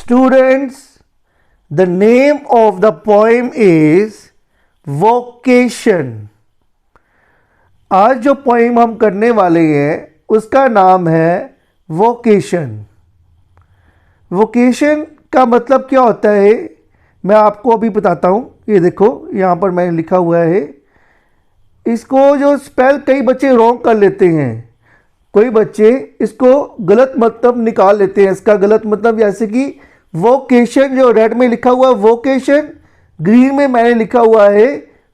Students, the name of the poem is Vocation. आज जो poem हम करने वाले हैं उसका नाम है वोकेशन. वोकेशन का मतलब क्या होता है मैं आपको अभी बताता हूँ. ये देखो यहाँ पर मैंने लिखा हुआ है. इसको जो स्पेल कई बच्चे रॉन्ग कर लेते हैं, कोई बच्चे इसको गलत मतलब निकाल लेते हैं. इसका गलत मतलब जैसे कि वोकेशन जो रेड में लिखा हुआ है वोकेशन, ग्रीन में मैंने लिखा हुआ है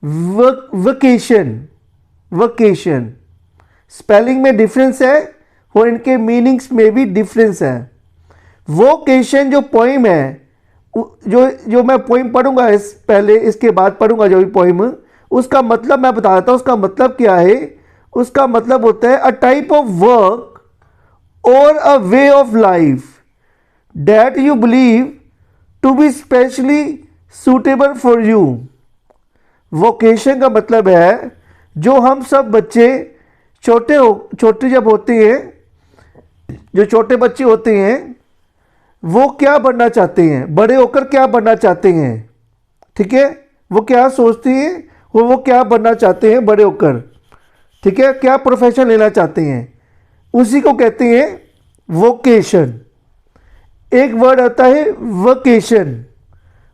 वोकेशन. वोकेशन स्पेलिंग में डिफरेंस है और इनके मीनिंग्स में भी डिफरेंस है. वोकेशन जो पोइम है, जो मैं पोइम पढ़ूंगा पहले इसके बाद पढ़ूंगा जो भी पोइम, उसका मतलब मैं बता देता हूँ. उसका मतलब क्या है? उसका मतलब होता है अ टाइप ऑफ वर्क और a way of life that you believe to be specially suitable for you. Vocation का मतलब है जो हम सब बच्चे छोटे जब होते हैं, जो छोटे बच्चे होते हैं वो क्या बनना चाहते हैं, बड़े होकर क्या बनना चाहते हैं. ठीक है, वो क्या सोचते हैं और वो क्या बनना चाहते हैं बड़े होकर. ठीक है, क्या प्रोफेशन लेना चाहते हैं, उसी को कहते हैं वोकेशन. एक वर्ड आता है वोकेशन.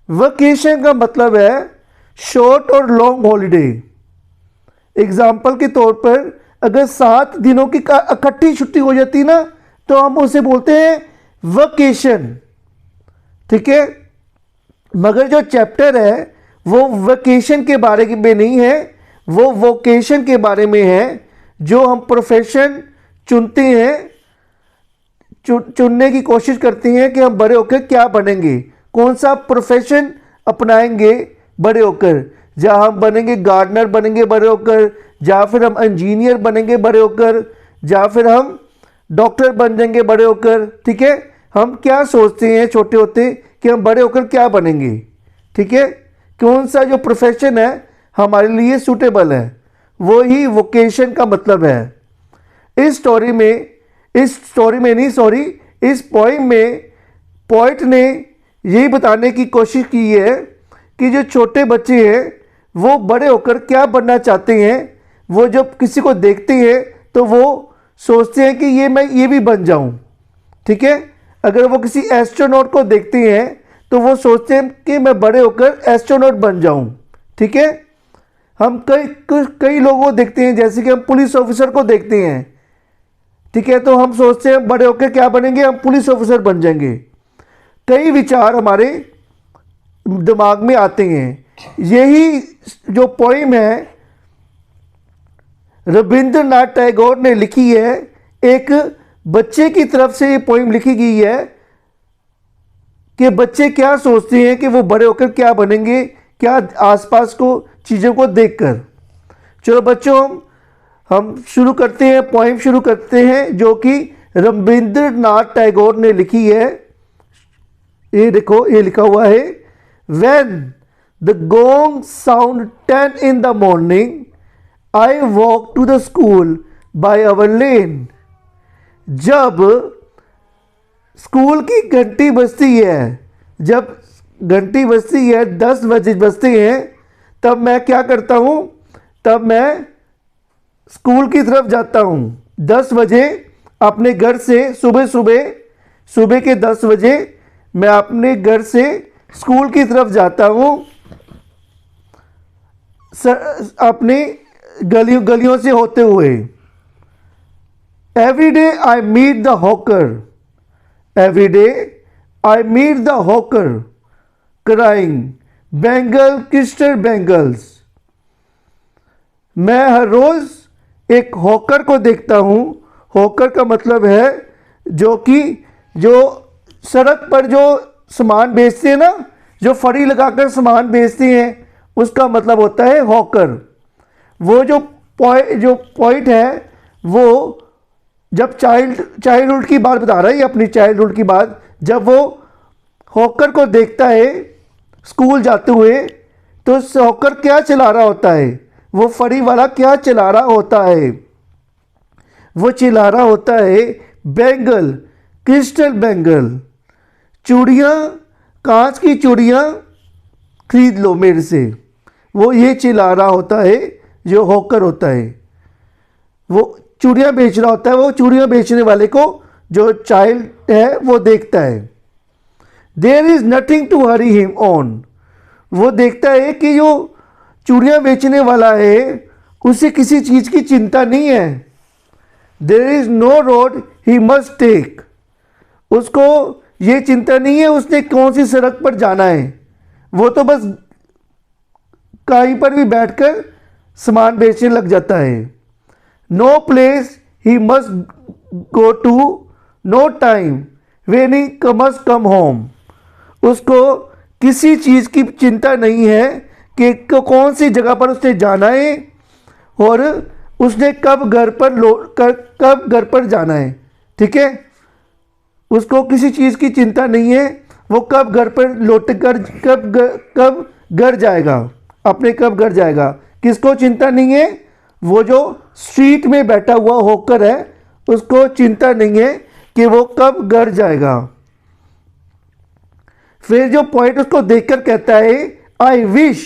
वोकेशन का मतलब है शॉर्ट और लॉन्ग हॉलीडे. एग्जाम्पल के तौर पर अगर 7 दिनों की इकट्ठी छुट्टी हो जाती ना तो हम उसे बोलते हैं वोकेशन. ठीक है, मगर जो चैप्टर है वो वोकेशन के बारे में नहीं है, वो वोकेशन के बारे में है. जो हम प्रोफेशन चुनते हैं, चुनने की कोशिश करते हैं कि हम बड़े होकर क्या बनेंगे, कौन सा प्रोफेशन अपनाएंगे बड़े होकर. जहाँ हम बनेंगे गार्डनर बनेंगे बड़े होकर, या फिर हम इंजीनियर बनेंगे बड़े होकर, या फिर हम डॉक्टर बन जाएंगे बड़े होकर. ठीक है, हम क्या सोचते हैं छोटे होते कि हम बड़े होकर क्या बनेंगे. ठीक है, कौन सा जो प्रोफेशन है हमारे लिए सूटेबल है, वो ही वोकेशन का मतलब है. इस पोइम में पोइट ने यही बताने की कोशिश की है कि जो छोटे बच्चे हैं वो बड़े होकर क्या बनना चाहते हैं. वो जब किसी को देखते हैं तो वो सोचते हैं कि मैं ये भी बन जाऊं. ठीक है, अगर वो किसी एस्ट्रोनॉट को देखते हैं तो वो सोचते हैं कि मैं बड़े होकर एस्ट्रोनॉट बन जाऊं. ठीक है, हम कई लोगों को देखते हैं, जैसे कि हम पुलिस ऑफिसर को देखते हैं. ठीक है, तो हम सोचते हैं बड़े होकर क्या बनेंगे, हम पुलिस ऑफिसर बन जाएंगे. कई विचार हमारे दिमाग में आते हैं. यही जो पोइम है रविंद्रनाथ टैगोर ने लिखी है. एक बच्चे की तरफ से ये पोइम लिखी गई है कि बच्चे क्या सोचते हैं कि वो बड़े होकर क्या बनेंगे, क्या आसपास को चीज़ों को देखकर. चलो बच्चों, हम शुरू करते हैं, पोइम शुरू करते हैं जो कि रविंद्रनाथ टैगोर ने लिखी है. ये देखो, ये लिखा हुआ है, When the gong sound 10 in the morning, I walk to the school by our lane. जब स्कूल की घंटी बजती है, जब घंटी बजती है 10 बजे बजते हैं, तब मैं क्या करता हूँ, तब मैं स्कूल की तरफ जाता हूँ. 10 बजे अपने घर से सुबह के 10 बजे मैं अपने घर से स्कूल की तरफ जाता हूँ, अपनी गलियों से होते हुए. Every day I meet the hawker, every day I meet the hawker crying bangle crystal bangles. मैं हर रोज़ एक हॉकर को देखता हूँ. हॉकर का मतलब है जो सड़क पर जो सामान बेचते हैं ना, जो फड़ी लगाकर सामान बेचते हैं, उसका मतलब होता है हॉकर. वो जो पॉइंट है वो जब चाइल्डहुड की बात बता रहा है, अपनी चाइल्डहुड की बात, जब वो हॉकर को देखता है स्कूल जाते हुए तो हॉकर क्या चला रहा होता है, वो फड़ी वाला क्या चला रहा होता है, वो चिल्ला रहा होता है बैंगल क्रिस्टल बैंगल, चूड़ियाँ, कांच की चूड़ियाँ खरीद लो मेरे से। वो ये चिल्ला रहा होता है, जो हॉकर होता है वो चूड़ियाँ बेच रहा होता है, वो चूड़ियाँ बेचने वाले को जो चाइल्ड है वो देखता है। There is nothing to hurry him on. वो देखता है कि जो चूड़ियाँ बेचने वाला है उसे किसी चीज़ की चिंता नहीं है। There is no road he must take. उसको ये चिंता नहीं है उसने कौन सी सड़क पर जाना है। वो तो बस कहीं पर भी बैठकर सामान बेचने लग जाता है। No place he must go to, no time when he must come home. उसको किसी चीज़ की चिंता नहीं है कि कौन सी जगह पर उसने जाना है और उसने कब घर पर जाना है। ठीक है, उसको किसी चीज़ की चिंता नहीं है, वो कब घर पर लौट कर कब घर जाएगा, अपने कब घर जाएगा, किसको चिंता नहीं है। वो जो स्ट्रीट में बैठा हुआ होकर है उसको चिंता नहीं है कि वो कब घर जाएगा। फिर जो पॉइंट उसको देखकर कहता है, आई विश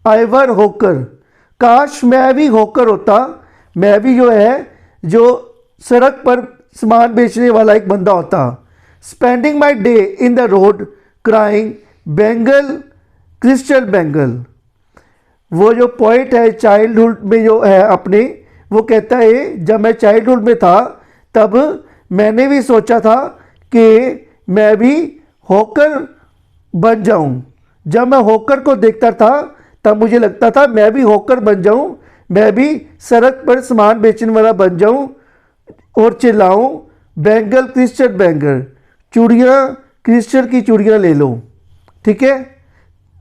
आई वर होकर। काश मैं भी होकर होता, मैं भी जो है जो सड़क पर सामान बेचने वाला एक बंदा होता। Spending my day in the road crying Bengal crystal Bengal. वो जो पॉइंट है चाइल्डहुड में जो है अपने, वो कहता है जब मैं चाइल्डहुड में था तब मैंने भी सोचा था कि मैं भी हॉकर बन जाऊं। जब मैं हॉकर को देखता था तब मुझे लगता था मैं भी हॉकर बन जाऊं, मैं भी सड़क पर सामान बेचने वाला बन जाऊं और चिल्लाऊं बेंगल क्रिस्टल बेंगल, चूड़ियाँ क्रिस्टल की चूड़ियाँ ले लो। ठीक है,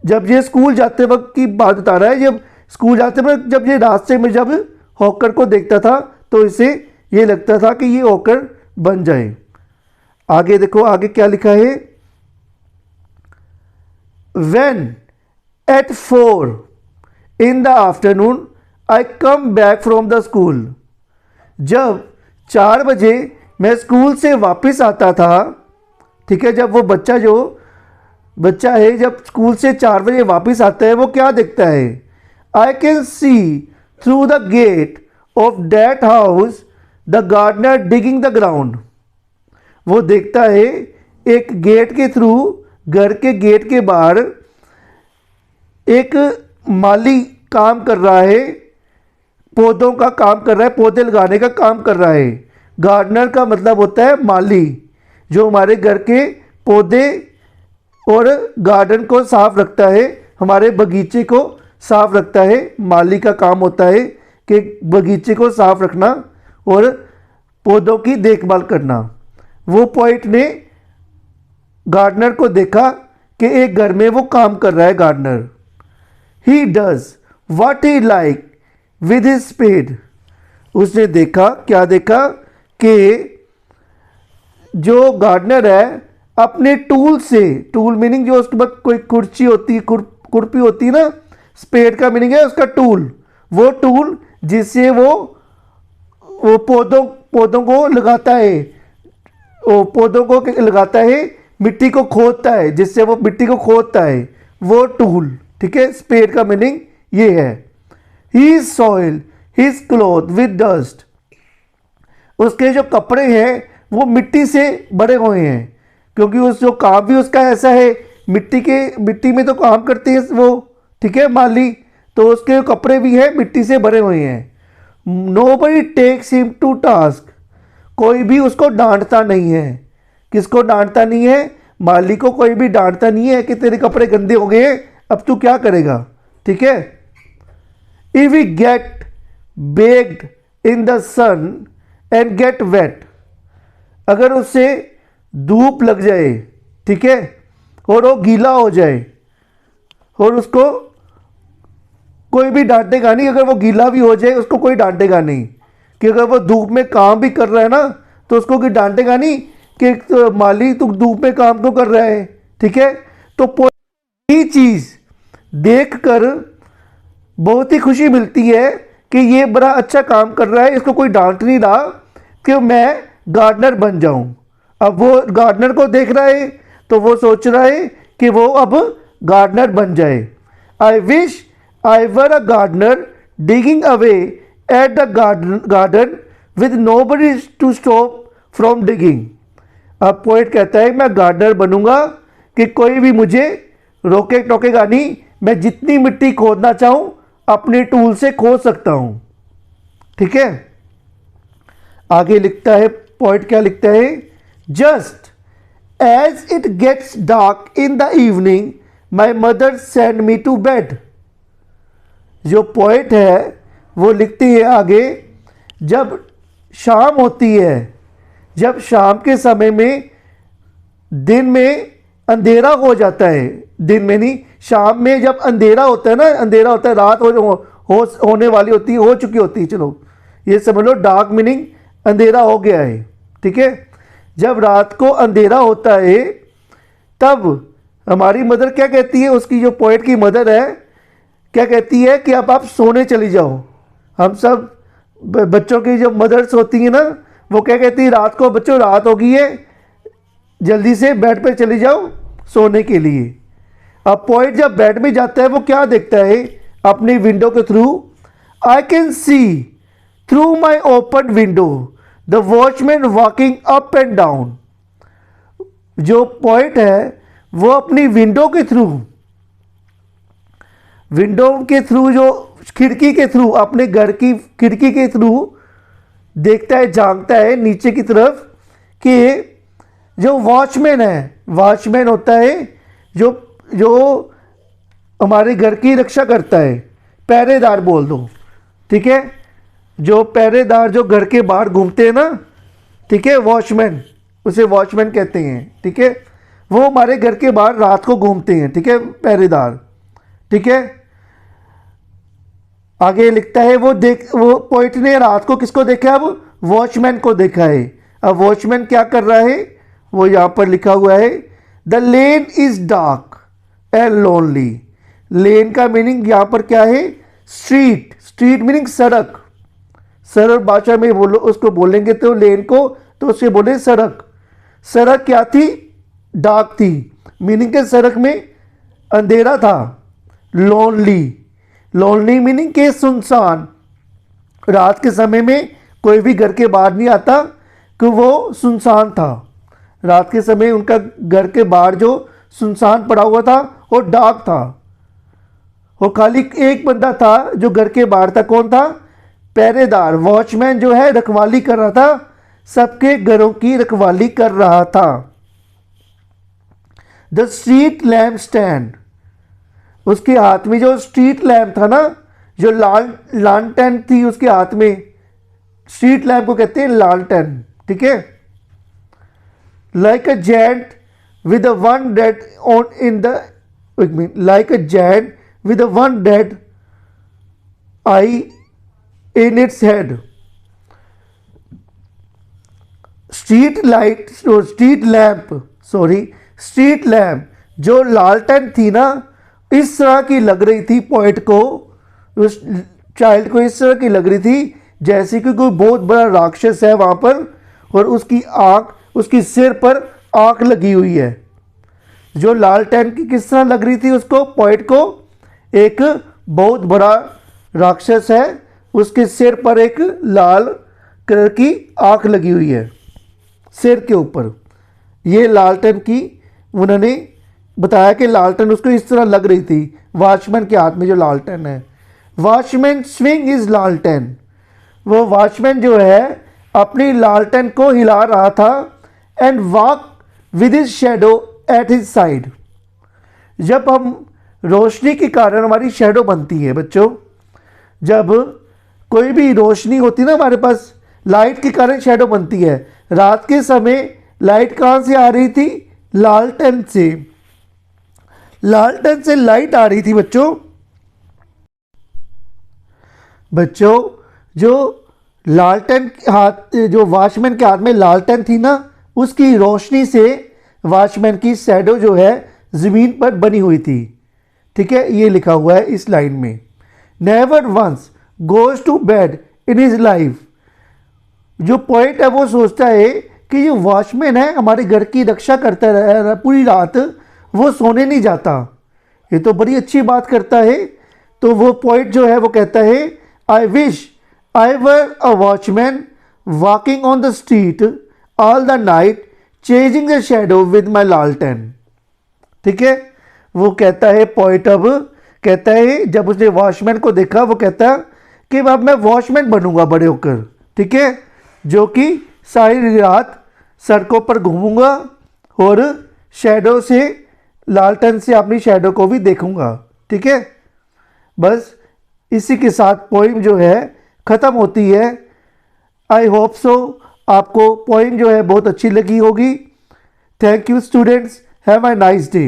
जब ये स्कूल जाते वक्त की बात बता रहा है, जब स्कूल जाते वक्त जब ये रास्ते में जब हॉकर को देखता था तो इसे ये लगता था कि ये हॉकर बन जाए। आगे देखो आगे क्या लिखा है। When at 4 in the afternoon I come back from the school। जब 4 बजे मैं स्कूल से वापस आता था। ठीक है, जब वो बच्चा है जब स्कूल से 4 बजे वापस आता है वो क्या देखता है। I can see through the gate of that house the gardener digging the ground. वो देखता है एक गेट के थ्रू, घर के गेट के बाहर एक माली काम कर रहा है, पौधों का काम कर रहा है, पौधे लगाने का काम कर रहा है। गार्डनर का मतलब होता है माली, जो हमारे घर के पौधे और गार्डन को साफ रखता है, हमारे बगीचे को साफ रखता है। माली का काम होता है कि बगीचे को साफ रखना और पौधों की देखभाल करना। वो पॉइंट ने गार्डनर को देखा कि एक घर में वो काम कर रहा है gardener. He does what he like with his spade. उसने देखा, क्या देखा कि जो गार्डनर है अपने टूल से, टूल मीनिंग जो उसके बाद कोई कुर्सी होती है, खुरपी होती है ना, स्पेड का मीनिंग है उसका टूल। वो टूल जिससे वो पौधों को लगाता है, वो पौधों को लगाता है, मिट्टी को खोदता है, जिससे वो मिट्टी को खोदता है वो टूल। ठीक है, स्पेड का मीनिंग ये है। He soil his cloth with dust. उसके जो कपड़े हैं वो मिट्टी से भरे हुए हैं, क्योंकि उस जो काम भी उसका ऐसा है, मिट्टी में तो काम करते हैं वो। ठीक है, माली, तो उसके कपड़े भी हैं मिट्टी से भरे हुए हैं। Nobody takes him to task. कोई भी उसको डांटता नहीं है। किसको डांटता नहीं है? माली को कोई भी डांटता नहीं है कि तेरे कपड़े गंदे हो गए, अब तू क्या करेगा। ठीक है, if we get baked in the sun and get wet. अगर उससे धूप लग जाए, ठीक है, और वो गीला हो जाए, और उसको कोई भी डांटेगा नहीं। अगर वो गीला भी हो जाए उसको कोई डांटेगा नहीं, कि अगर वो धूप में काम भी कर रहा है ना तो उसको कोई डांटेगा नहीं कि तो माली तू धूप में काम क्यों कर रहा है। ठीक है, तो ये चीज़ देखकर बहुत ही खुशी मिलती है कि ये बड़ा अच्छा काम कर रहा है, इसको कोई डांट नहीं रहा कि मैं गार्डनर बन जाऊं। अब वो गार्डनर को देख रहा है तो वो सोच रहा है कि वो अब गार्डनर बन जाए। I wish I were a gardener digging away at the garden with nobody to stop from digging. अब पोइट कहता है मैं गार्डनर बनूंगा कि कोई भी मुझे रोके टोकेगा नहीं, मैं जितनी मिट्टी खोदना चाहूं अपने टूल से खोद सकता हूं। ठीक है, आगे लिखता है पोइट, क्या लिखता है, just as it gets dark in the evening my mother send me to bed. जो पोइट है वो लिखती है आगे, जब शाम होती है, जब शाम के समय में, दिन में अंधेरा हो जाता है, दिन में नहीं शाम में जब अंधेरा होता है ना, अंधेरा होता है, रात होने वाली होती है, हो चुकी होती है, चलो ये समझ लो डार्क मीनिंग अंधेरा हो गया है। ठीक है, जब रात को अंधेरा होता है तब हमारी मदर क्या कहती है, उसकी जो पोइट की मदर है क्या कहती है कि अब आप सोने चली जाओ। हम सब बच्चों की जो मदर्स होती हैं ना वो क्या कहती है, रात को बच्चों रात हो गई है, जल्दी से बेड पे चली जाओ सोने के लिए। अब पोइट जब बेड में जाता है वो क्या देखता है अपनी विंडो के through, I can see through my open window the watchman walking up and down. जो पोइट है वो अपनी विंडो के थ्रू, जो खिड़की के थ्रू, अपने घर की खिड़की के थ्रू देखता है, झांकता है नीचे की तरफ कि जो वॉचमैन है, वॉचमैन होता है जो हमारे घर की रक्षा करता है, पहरेदार बोल दो। ठीक है, जो पहरेदार जो घर के बाहर घूमते हैं ना, ठीक है, वॉचमैन, उसे वॉचमैन कहते हैं। ठीक है, वो हमारे घर के बाहर रात को घूमते हैं। ठीक है, पहरेदार। ठीक है, आगे लिखता है वो पोइट ने रात को किसको देखा, अब वॉचमैन को देखा है। अब वॉचमैन क्या कर रहा है, वो यहाँ पर लिखा हुआ है, the lane is dark and lonely. Lane का मीनिंग यहाँ पर क्या है, स्ट्रीट। स्ट्रीट मीनिंग सड़क। सरल भाषा में बोलो उसको बोलेंगे तो लेन को, तो उससे बोले सड़क। सड़क क्या थी, डार्क थी, मीनिंग के सड़क में अंधेरा था। लोनली, लोनली मीनिंग के सुनसान। रात के समय में कोई भी घर के बाहर नहीं आता कि वो सुनसान था। रात के समय उनका घर के बाहर जो सुनसान पड़ा हुआ था वो डार्क था। वो खाली एक बंदा था जो घर के बाहर था, कौन था, पहरेदार, वॉचमैन जो है रखवाली कर रहा था, सबके घरों की रखवाली कर रहा था। द स्ट्रीट लैम्प स्टैंड, उसके हाथ में जो स्ट्रीट लैम्प था ना, जो लालटेन थी उसके हाथ में, स्ट्रीट लैम्प को कहते हैं लालटेन। ठीक है, like a giant with one red on in the, like a giant with one red eye in its head. Street lamp जो लालटेन थी ना, इस तरह की लग रही थी पोइट को, उस चाइल्ड को इस तरह की लग रही थी जैसे कि कोई बहुत बड़ा राक्षस है वहाँ पर, और उसकी आँख, उसकी सिर पर आँख लगी हुई है। जो लालटेन की किस तरह लग रही थी उसको, पोइट को, एक बहुत बड़ा राक्षस है, उसके सिर पर एक लाल कलर की आँख लगी हुई है सिर के ऊपर। ये लालटेन की उन्होंने बताया कि लालटेन उसको इस तरह लग रही थी, वॉचमैन के हाथ में जो लालटेन है। वॉचमैन स्विंग इज लालटेन, वो वॉचमैन जो है अपनी लालटेन को हिला रहा था, and walk with his shadow at his side. जब हम रोशनी के कारण हमारी शैडो बनती है बच्चों, जब कोई भी रोशनी होती है ना हमारे पास, लाइट के कारण शैडो बनती है। रात के समय लाइट कहाँ से आ रही थी, लालटेन से। लालटेन से लाइट आ रही थी बच्चों जो लालटेन हाथ, जो वॉचमैन के हाथ में लालटेन थी ना, उसकी रोशनी से वॉचमैन की शैडो जो है ज़मीन पर बनी हुई थी। ठीक है, ये लिखा हुआ है इस लाइन में, never once goes to bed in his life. जो पोइट है वो सोचता है कि जो वॉचमैन है हमारे घर की रक्षा करता रहा पूरी रात, वो सोने नहीं जाता। ये तो बड़ी अच्छी बात करता है। तो वो पॉइंट जो है वो कहता है, आई wish I were a watchman walking on the street all the night chasing the shadow with my लालटेन। ठीक है, वो कहता है पॉइंट, अब कहता है जब उसने वॉचमैन को देखा वो कहता कि अब मैं वॉचमैन बनूंगा बड़े होकर, ठीक है, जो कि सारी रात सड़कों पर घूमूंगा और शैडो से, लालटेन से अपनी शैडो को भी देखूंगा। ठीक है, बस इसी के साथ पोइम जो है ख़त्म होती है। आई होप सो आपको पोइम जो है बहुत अच्छी लगी होगी। Thank you students, have a nice day.